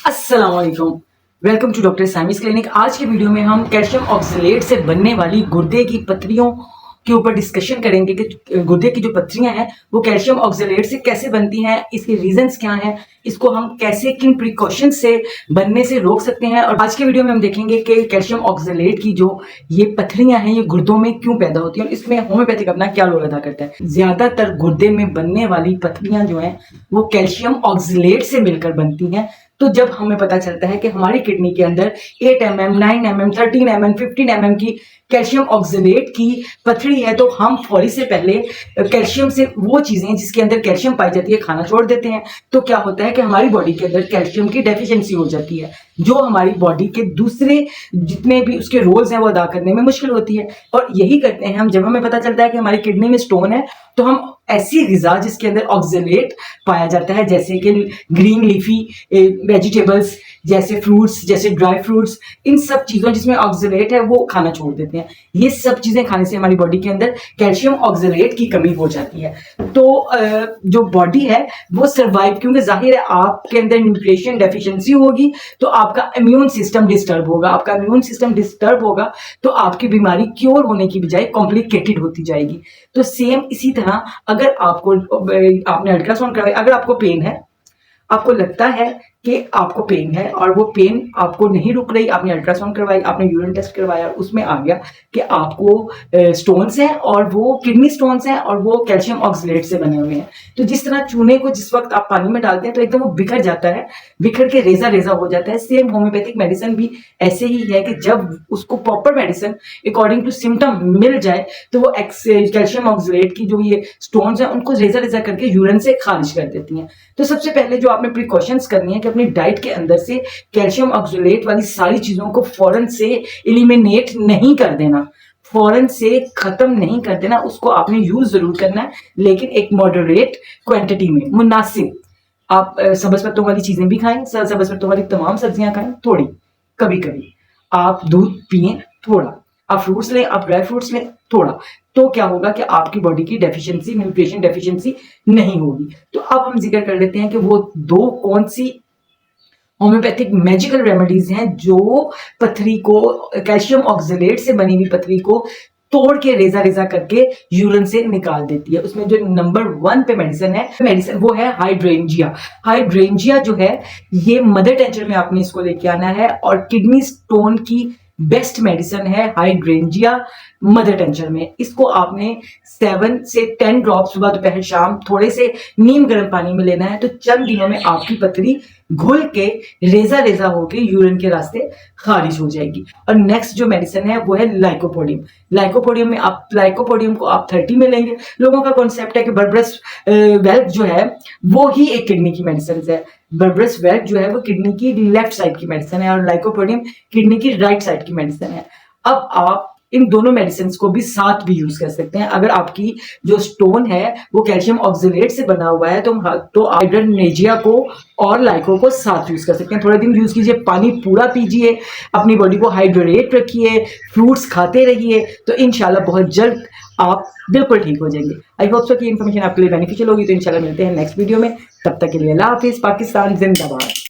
अस्सलाम वालेकुम। Welcome to doctor साइमिस क्लिनिक। आज के वीडियो में हम कैल्शियम ऑक्सलेट से बनने वाली गुर्दे की पथरियों के ऊपर डिस्कशन करेंगे कि गुर्दे की जो पथरियां हैं वो कैल्शियम ऑक्सलेट से कैसे बनती हैं, इसके रीजंस क्या हैं, इसको हम कैसे किन प्रिकॉशन से बनने से रोक सकते हैं। और आज के वीडियो में हम देखेंगे कि कैल्शियम ऑक्सलेट की जो ये पथरियां हैं ये गुर्दों में क्यों पैदा होती हैं और इसमें होम्योपैथिक अपना क्या रोल अदा करता है। ज्यादातर गुर्दे में बनने वाली पथरियां जो हैं वो कैल्शियम ऑक्सलेट से मिलकर बनती हैं। तो जब हमें पता चलता है कि हमारी किडनी के अंदर 8 mm, 9 mm, 13 mm, 15 mm की कैल्शियम ऑक्सलेट की पथरी है तो हम फौरी से पहले कैल्शियम से वो चीजें जिसके अंदर कैल्शियम पाई जाती है खाना छोड़ देते हैं। तो क्या होता है कि हमारी बॉडी के अंदर कैल्शियम की डेफिशिएंसी हो जाती है जो हमारी बॉडी के दूसरे जितने भी उसके रोल्स हैं वो अदा करने में मुश्किल होती है। और यही करते हैं हम जब हमें पता चलता है कि हमारी किडनी में स्टोन है तो हम ऐसी ग़िज़ा जिसके अंदर ऑक्सलेट पाया जाता है जैसे कि ग्रीन लीफी वेजिटेबल्स, जैसे फ्रूट्स, जैसे ड्राई फ्रूट्स, इन सब चीज़ों जिसमें ऑक्सलेट है वो खाना छोड़ देते हैं। ये सब चीज़ें खाने से हमारी बॉडी के अंदर कैल्शियम ऑक्सलेट की कमी हो जाती है। तो जो बॉडी है वो सर्वाइव, क्योंकि जाहिर है आपके अंदर न्यूट्रिशन डेफिशिएंसी होगी तो आपका इम्यून सिस्टम डिस्टर्ब होगा। आपका इम्यून सिस्टम डिस्टर्ब होगा तो आपकी बीमारी क्योर होने की बजाय कॉम्प्लिकेटेड होती जाएगी। तो सेम इसी तरह अगर आपने अल्ट्रासाउंड करवाया, अगर आपको पेन है, आपको लगता है कि आपको पेन है और वो पेन आपको नहीं रुक रही, आपने अल्ट्रासाउंड करवाई, आपने यूरिन टेस्ट करवाया, उसमें आ गया कि आपको स्टोन्स हैं और वो किडनी स्टोन्स हैं और वो कैल्शियम ऑक्सलेट से बने हुए हैं। तो जिस तरह चूने को जिस वक्त आप पानी में डालते हैं तो एकदम वो बिखर जाता है, बिखर के रेजा रेजा हो जाता है। सेम होम्योपैथिक मेडिसिन भी ऐसे ही है कि जब उसको proper medicine according to symptom मिल जाए तो वो कैल्शियम ऑक्सलेट की जो ये स्टोन्स हैं उनको रेजा रेजा करके यूरिन से खारिज कर देती हैं। तो सबसे पहले जो आपने प्रिकॉशंस करनी है कि अपनी डाइट के अंदर से कैल्शियम ऑक्सलेट वाली सारी चीजों को फौरन से एलिमिनेट नहीं कर देना, फौरन से खत्म नहीं कर देना, उसको आपने यूज जरूर करना है लेकिन एक मॉडरेट क्वांटिटी में, मुनासिब। आप सब्ज पत्तों वाली चीजें भी खाएं, सब्ज पत्तों वाली तमाम सब्जियां खाएं, थोड़ी कभी कभी आप दूध पिए, थोड़ा आप फ्रूट्स लें, आप ड्राई फ्रूट्स लें, थोड़ा। तो क्या होगा कि आपकी बॉडी की डेफिशिएंसी, न्यूट्रिशन डेफिशिएंसी नहीं होगी। तो अब हम जिक्र कर लेते हैं कि वो दो कौन सी होम्योपैथिक मैजिकल रेमेडीज हैं जो पथरी को, कैल्शियम ऑक्सलेट से बनी हुई पथरी को तोड़ के रेजा रेजा करके यूरिन से निकाल देती है। उसमें जो नंबर 1 पे मेडिसिन वो है हाइड्रेंजिया। हाइड्रेंजिया जो है ये मदर टेंचर में आपने इसको लेके आना है और किडनी स्टोन की बेस्ट मेडिसिन है हाइड्रेंजिया मदर टेंचर में। इसको आपने 7 से 10 ड्रॉप सुबह दोपहर शाम थोड़े से नीम गर्म पानी में लेना है। तो चंद दिनों में आपकी पथरी घुल के रेजा रेजा होके यूरिन के रास्ते खारिज हो जाएगी। और नेक्स्ट जो मेडिसिन है वो है लाइकोपोडियम। लाइकोपोडियम को आप 30 में लेंगे। लोगों का कॉन्सेप्ट है कि बर्बरस वेल्क जो है वो ही एक किडनी की मेडिसिन है। बर्बरस वेल्क जो है वो किडनी की लेफ्ट साइड की मेडिसिन है और लाइकोपोडियम किडनी की राइट साइड की मेडिसिन है। अब आप इन दोनों मेडिसिन को भी साथ भी यूज कर सकते हैं। अगर आपकी जो स्टोन है वो कैल्शियम ऑक्सलेट से बना हुआ है तो हाइड्रेंजिया को और लाइको को साथ यूज कर सकते हैं। थोड़े दिन यूज कीजिए, पानी पूरा पीजिए, अपनी बॉडी को हाइड्रेट रखिए, फ्रूट्स खाते रहिए, तो इंशाल्लाह बहुत जल्द आप बिल्कुल ठीक हो जाएंगे। आई होप सो कि इन्फॉर्मेशन आपके लिए बेनिफिशियल होगी। तो इंशाल्लाह मिलते हैं नेक्स्ट वीडियो में, तब तक के लिए अल्लाह हाफिज। पाकिस्तान जिंदाबाद।